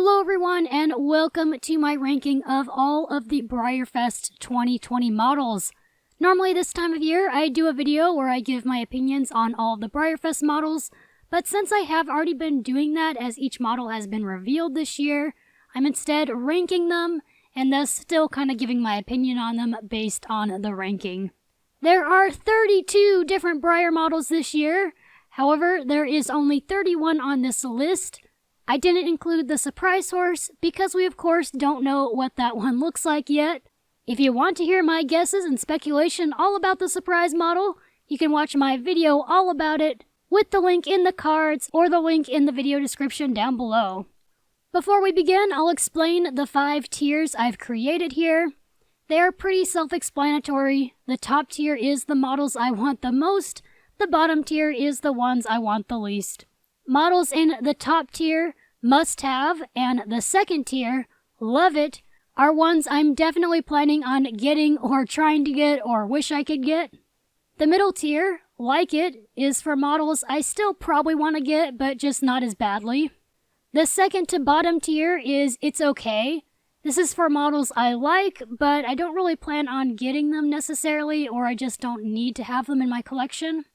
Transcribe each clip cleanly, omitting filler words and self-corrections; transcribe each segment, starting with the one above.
Hello everyone and welcome to my ranking of all of the BreyerFest 2020 models. Normally this time of year I do a video where I give my opinions on all of the BreyerFest models, but since I have already been doing that as each model has been revealed this year, I'm instead ranking them and thus still kind of giving my opinion on them based on the ranking. There are 32 different Breyer models this year, however there is only 31 on this list. I didn't include the surprise horse because we of course don't know what that one looks like yet. If you want to hear my guesses and speculation all about the surprise model, you can watch my video all about it with the link in the cards or the link in the video description down below. Before we begin, I'll explain the 5 tiers I've created here. They are pretty self-explanatory. The top tier is the models I want the most, the bottom tier is the ones I want the least. Models in the top tier, must have, and the second tier, love it, are ones I'm definitely planning on getting or trying to get or wish I could get. The middle tier, like it, is for models I still probably want to get but just not as badly. The second to bottom tier is it's okay. This is for models I like, but I don't really plan on getting them necessarily, or I just don't need to have them in my collection.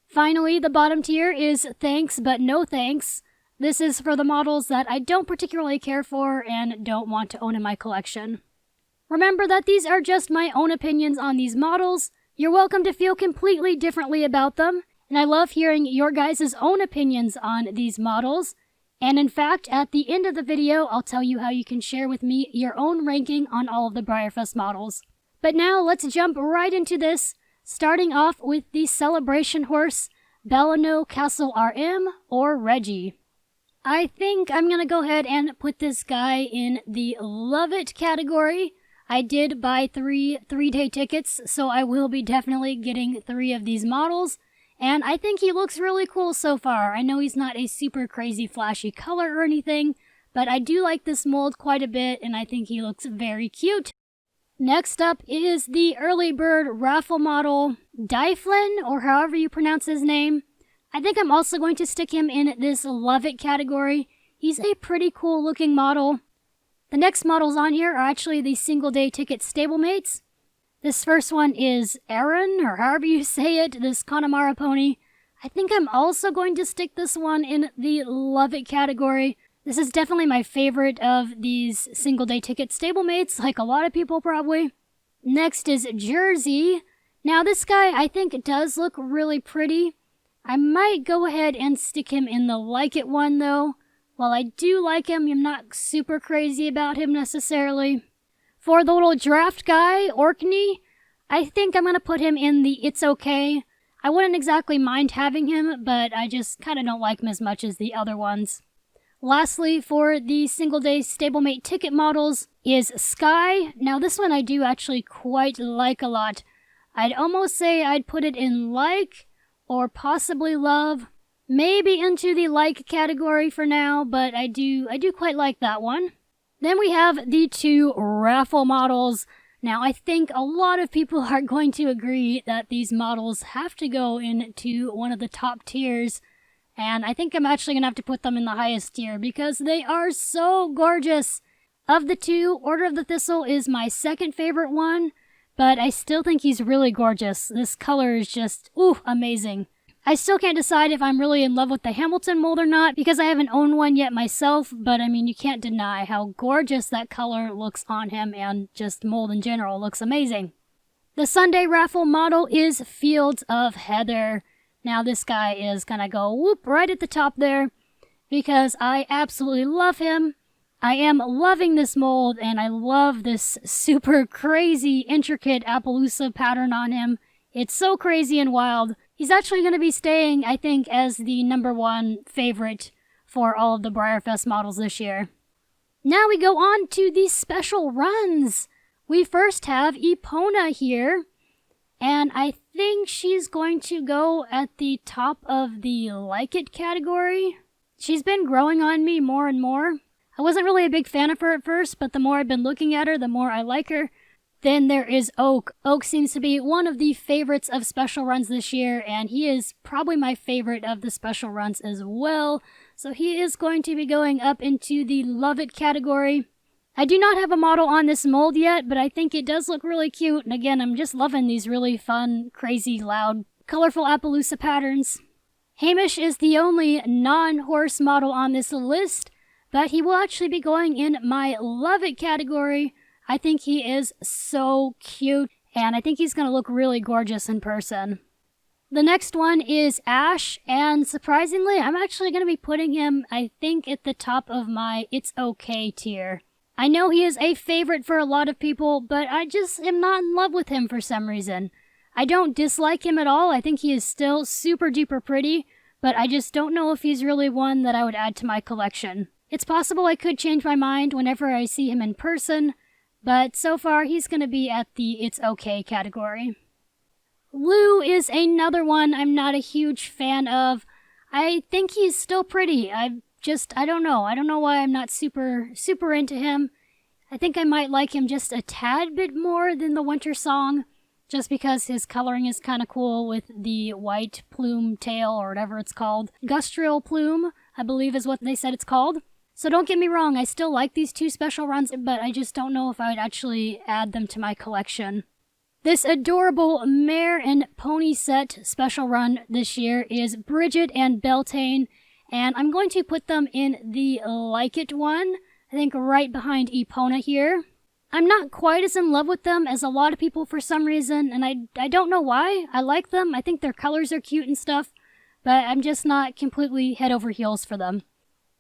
Finally, the bottom tier is thanks but no thanks. This is for the models that I don't particularly care for and don't want to own in my collection. Remember that these are just my own opinions on these models. You're welcome to feel completely differently about them, and I love hearing your guys' own opinions on these models. And in fact, at the end of the video, I'll tell you how you can share with me your own ranking on all of the BreyerFest models. But now let's jump right into this. Starting off with the celebration horse, Bellano Castle RM or Reggie. I think I'm going to go ahead and put this guy in the love it category. I did buy 3 3-day tickets, so I will be definitely getting 3 of these models. And I think he looks really cool so far. I know he's not a super crazy flashy color or anything, but I do like this mold quite a bit and I think he looks very cute. Next up is the early bird raffle model, Dyflin, or however you pronounce his name. I think I'm also going to stick him in this love it category. He's a pretty cool looking model. The next models on here are actually the single day ticket stablemates. This first one is Aaron, or however you say it, this Connemara pony. I think I'm also going to stick this one in the love it category. This is definitely my favorite of these single-day ticket stablemates, like a lot of people probably. Next is Jersey. Now this guy I think does look really pretty. I might go ahead and stick him in the like it one though. While I do like him, I'm not super crazy about him necessarily. For the little draft guy, Orkney, I think I'm going to put him in the it's okay. I wouldn't exactly mind having him, but I just kind of don't like him as much as the other ones. Lastly, for the single-day stablemate ticket models is Sky. Now this one I do actually quite like a lot. I'd almost say I'd put it in like, or possibly love. Maybe into the like category for now, but I do quite like that one. Then we have the 2 raffle models. Now I think a lot of people are going to agree that these models have to go into one of the top tiers. And I think I'm actually going to have to put them in the highest tier because they are so gorgeous. Of the 2, Order of the Thistle is my second favorite one, but I still think he's really gorgeous. This color is just, amazing. I still can't decide if I'm really in love with the Hamilton mold or not because I haven't owned one yet myself, but I mean, you can't deny how gorgeous that color looks on him and just mold in general looks amazing. The Sunday raffle model is Fields of Heather. Now this guy is gonna go whoop right at the top there because I absolutely love him. I am loving this mold and I love this super crazy intricate Appaloosa pattern on him. It's so crazy and wild. He's actually going to be staying, I think, as the #1 favorite for all of the BreyerFest models this year. Now we go on to the special runs. We first have Epona here. And I think she's going to go at the top of the like it category. She's been growing on me more and more. I wasn't really a big fan of her at first, but the more I've been looking at her, the more I like her. Then there is Oak. Oak seems to be one of the favorites of special runs this year, and he is probably my favorite of the special runs as well. So he is going to be going up into the Love It category. I do not have a model on this mold yet, but I think it does look really cute. And again, I'm just loving these really fun, crazy, loud, colorful Appaloosa patterns. Hamish is the only non-horse model on this list, but he will actually be going in my Love It category. I think he is so cute, and I think he's going to look really gorgeous in person. The next one is Ash, and surprisingly, I'm actually going to be putting him, I think, at the top of my It's Okay tier. I know he is a favorite for a lot of people, but I just am not in love with him for some reason. I don't dislike him at all. I think he is still super duper pretty, but I just don't know if he's really one that I would add to my collection. It's possible I could change my mind whenever I see him in person, but so far he's going to be at the It's Okay category. Lou is another one I'm not a huge fan of. I think he's still pretty. I don't know. I don't know why I'm not super into him. I think I might like him just a tad bit more than the Winter Song, just because his coloring is kind of cool with the white plume tail, or whatever it's called. Gustral plume, I believe is what they said it's called. So don't get me wrong, I still like these two special runs, but I just don't know if I would actually add them to my collection. This adorable mare and pony set special run this year is Bridget and Beltane, and I'm going to put them in the Like It one, I think right behind Epona here. I'm not quite as in love with them as a lot of people for some reason, and I don't know why. I like them, I think their colors are cute and stuff, but I'm just not completely head over heels for them.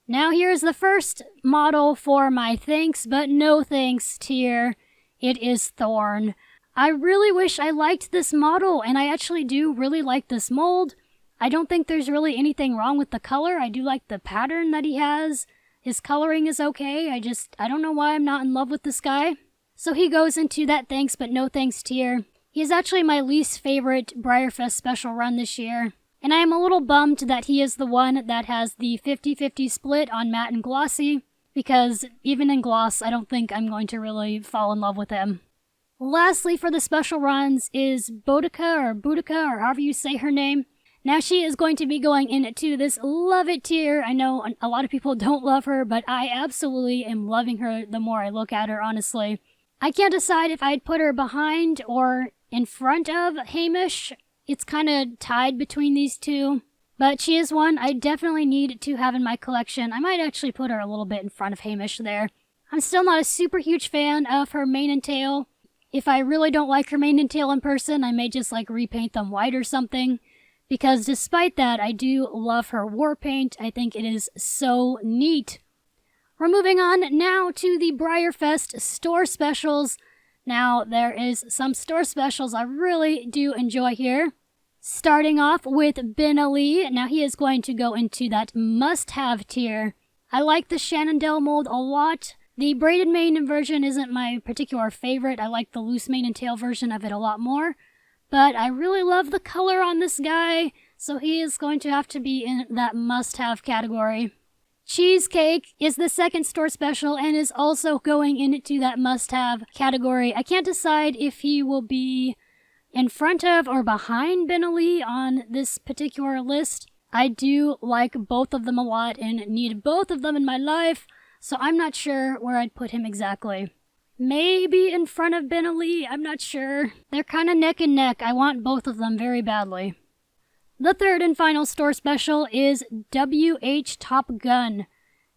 Now here's the first model for my thanks but no thanks tier. It is Thorn. I really wish I liked this model, and I actually do really like this mold. I don't think there's really anything wrong with the color. I do like the pattern that he has. His coloring is okay. I don't know why I'm not in love with this guy. So he goes into that thanks but no thanks tier. He is actually my least favorite BreyerFest special run this year. And I am a little bummed that he is the one that has the 50-50 split on matte and glossy, because even in gloss, I don't think I'm going to really fall in love with him. Lastly, for the special runs is Boudica, or however you say her name. Now she is going to be going into this Love It tier. I know a lot of people don't love her, but I absolutely am loving her the more I look at her, honestly. I can't decide if I'd put her behind or in front of Hamish. It's kind of tied between these two, but she is one I definitely need to have in my collection. I might actually put her a little bit in front of Hamish there. I'm still not a super huge fan of her mane and tail. If I really don't like her mane and tail in person, I may just repaint them white or something. Because despite that, I do love her war paint. I think it is so neat. We're moving on now to the BreyerFest store specials. Now, there is some store specials I really do enjoy here. Starting off with Ben Ali. Now, he is going to go into that must-have tier. I like the Shenandoah mold a lot. The braided mane version isn't my particular favorite. I like the loose mane and tail version of it a lot more. But I really love the color on this guy, so he is going to have to be in that must-have category. Cheesecake is the second store special and is also going into that must-have category. I can't decide if he will be in front of or behind Ben Ali on this particular list. I do like both of them a lot and need both of them in my life, so I'm not sure where I'd put him exactly. Maybe in front of Ben Ali, I'm not sure. They're kind of neck and neck. I want both of them very badly. The third and final store special is WH Top Gun.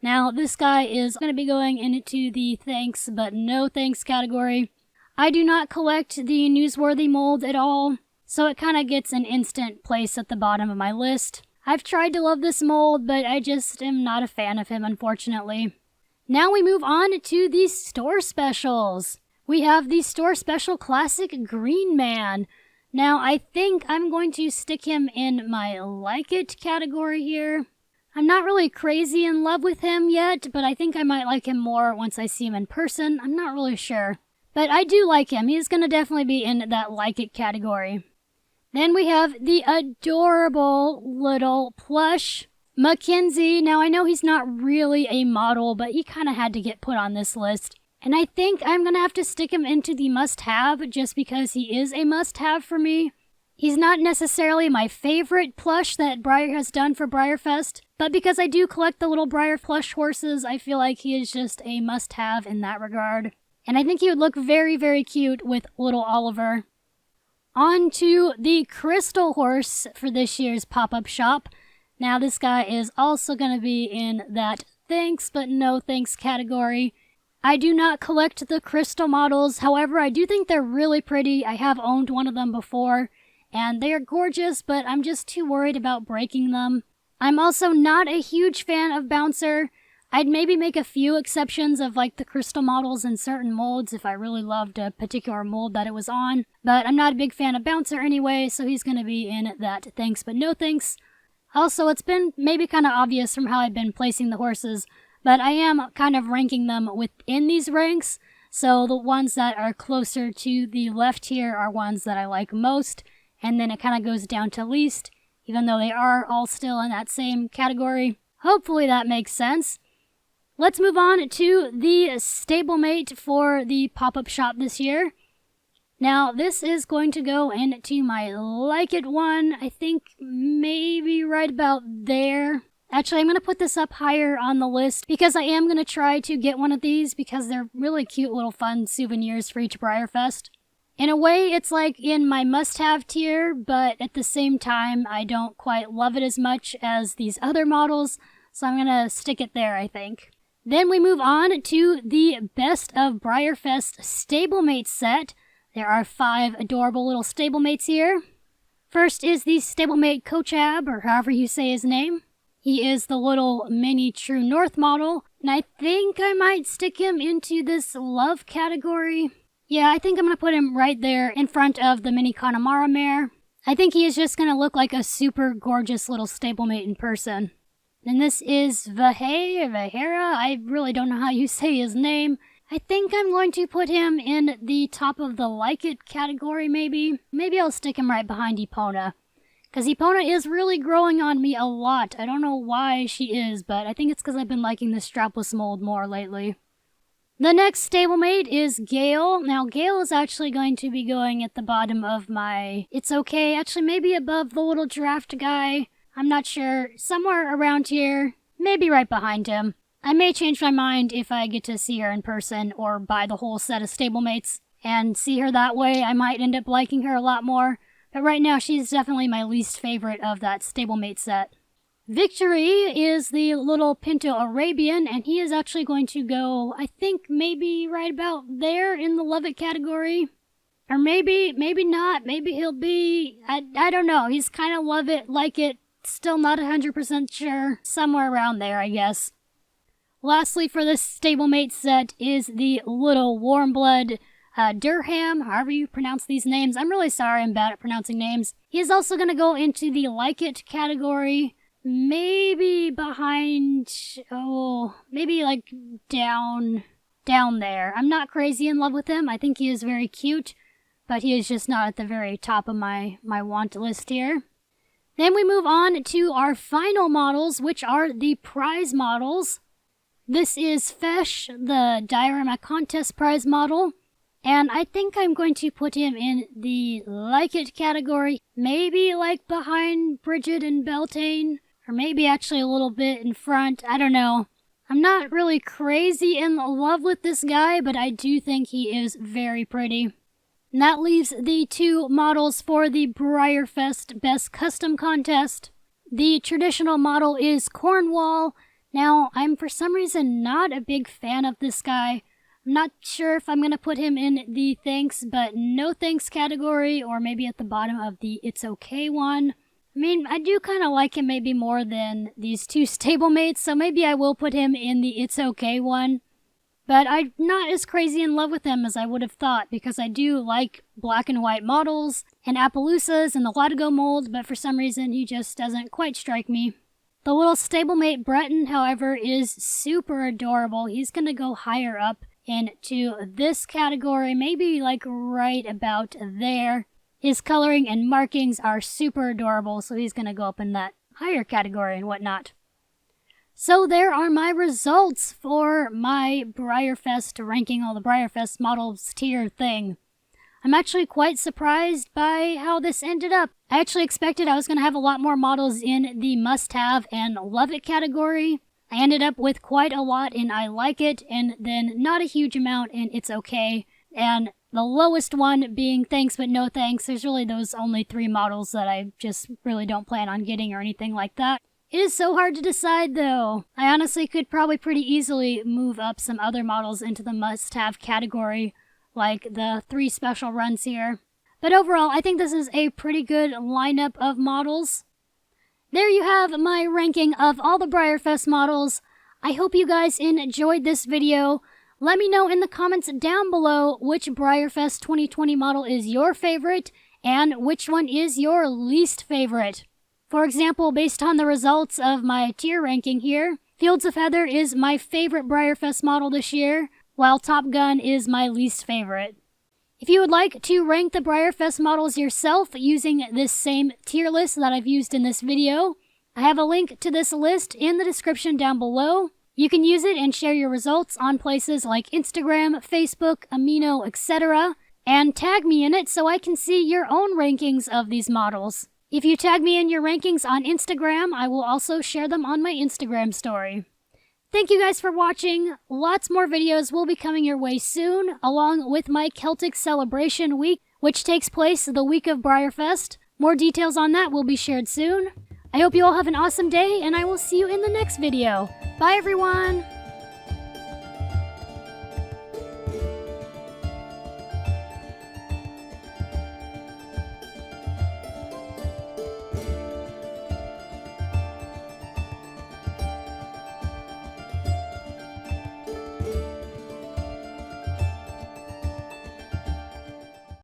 Now, this guy is going to be going into the thanks but no thanks category. I do not collect the newsworthy mold at all, so it kind of gets an instant place at the bottom of my list. I've tried to love this mold, but I just am not a fan of him, unfortunately. Now we move on to the store specials. We have the store special classic Green Man. Now I think I'm going to stick him in my Like It category here. I'm not really crazy in love with him yet, but I think I might like him more once I see him in person. I'm not really sure. But I do like him. He's going to definitely be in that Like It category. Then we have the adorable little plush Mackenzie. Now, I know he's not really a model, but he kind of had to get put on this list. And I think I'm going to have to stick him into the must-have just because he is a must-have for me. He's not necessarily my favorite plush that Breyer has done for BreyerFest, but because I do collect the little Breyer plush horses, I feel like he is just a must-have in that regard. And I think he would look very, very cute with little Oliver. On to the crystal horse for this year's pop-up shop. Now this guy is also going to be in that thanks but no thanks category. I do not collect the crystal models, however I do think they're really pretty. I have owned one of them before, and they are gorgeous, but I'm just too worried about breaking them. I'm also not a huge fan of Bouncer. I'd maybe make a few exceptions of like the crystal models in certain molds if I really loved a particular mold that it was on, but I'm not a big fan of Bouncer anyway, so he's going to be in that thanks but no thanks. Also, it's been maybe kind of obvious from how I've been placing the horses, but I am kind of ranking them within these ranks, so the ones that are closer to the left here are ones that I like most, and then it kind of goes down to least, even though they are all still in that same category. Hopefully that makes sense. Let's move on to the stablemate for the pop-up shop this year. Now, this is going to go into my like it one, I think maybe right about there. Actually, I'm going to put this up higher on the list because I am going to try to get one of these because they're really cute little fun souvenirs for each BreyerFest. In a way, it's like in my must-have tier, but at the same time, I don't quite love it as much as these other models, so I'm going to stick it there, I think. Then we move on to the Best of BreyerFest Stablemate set. There are 5 adorable little stablemates here. First is the stablemate Kochab, or however you say his name. He is the little mini True North model, and I think I might stick him into this love category. Yeah, I think I'm going to put him right there in front of the mini Connemara mare. I think he is just going to look like a super gorgeous little stablemate in person. Then this is Vahera. I really don't know how you say his name. I think I'm going to put him in the top of the like it category maybe. Maybe I'll stick him right behind Epona. Because Epona is really growing on me a lot. I don't know why she is, but I think it's because I've been liking the strapless mold more lately. The next stablemate is Gale. Now, Gale is actually going to be going at the bottom of my It's Okay. Actually, maybe above the little draft guy. I'm not sure. Somewhere around here. Maybe right behind him. I may change my mind if I get to see her in person or buy the whole set of stablemates and see her that way. I might end up liking her a lot more. But right now, she's definitely my least favorite of that stablemate set. Victory is the little Pinto Arabian, and he is actually going to go, I think, maybe right about there in the love it category. Or maybe not. Maybe he'll be, I don't know. He's kind of love it, like it, still not 100% sure. Somewhere around there, I guess. Lastly, for this stablemate set is the little warm blood Durham, however you pronounce these names. I'm really sorry, I'm bad at pronouncing names. He is also going to go into the like it category. Maybe behind, maybe like down there. I'm not crazy in love with him. I think he is very cute, but he is just not at the very top of my want list here. Then we move on to our final models, which are the prize models. This is Fesh, the Diorama Contest prize model, and I think I'm going to put him in the like it category, maybe like behind Bridget and Beltane. Or maybe actually a little bit in front. I don't know. I'm not really crazy in love with this guy, but I do think he is very pretty. And that leaves the 2 models for the BreyerFest Best Custom Contest. The traditional model is Cornwall. Now, I'm for some reason not a big fan of this guy. I'm not sure if I'm going to put him in the thanks but no thanks category, or maybe at the bottom of the It's Okay one. I mean, I do kind of like him maybe more than these 2 stablemates, so maybe I will put him in the It's Okay one. But I'm not as crazy in love with him as I would have thought, because I do like black and white models and Appaloosas and the Latigo mold, but for some reason he just doesn't quite strike me. The little stablemate Breton, however, is super adorable. He's going to go higher up into this category, maybe like right about there. His coloring and markings are super adorable, so he's going to go up in that higher category and whatnot. So there are my results for my BreyerFest ranking all the BreyerFest models tier thing. I'm actually quite surprised by how this ended up. I actually expected I was going to have a lot more models in the must-have and love it category. I ended up with quite a lot in I like it, and then not a huge amount in it's okay. And the lowest one being thanks but no thanks. There's really those only 3 models that I just really don't plan on getting or anything like that. It is so hard to decide though. I honestly could probably pretty easily move up some other models into the must-have category, like the 3 special runs here. But overall, I think this is a pretty good lineup of models. There you have my ranking of all the BreyerFest models. I hope you guys enjoyed this video. Let me know in the comments down below which BreyerFest 2020 model is your favorite and which one is your least favorite. For example, based on the results of my tier ranking here, Fields of Heather is my favorite BreyerFest model this year, while Top Gun is my least favorite. If you would like to rank the BreyerFest models yourself using this same tier list that I've used in this video, I have a link to this list in the description down below. You can use it and share your results on places like Instagram, Facebook, Amino, etc. and tag me in it so I can see your own rankings of these models. If you tag me in your rankings on Instagram, I will also share them on my Instagram story. Thank you guys for watching. Lots more videos will be coming your way soon, along with my Celtic Celebration Week, which takes place the week of BreyerFest. More details on that will be shared soon. I hope you all have an awesome day, and I will see you in the next video. Bye, everyone!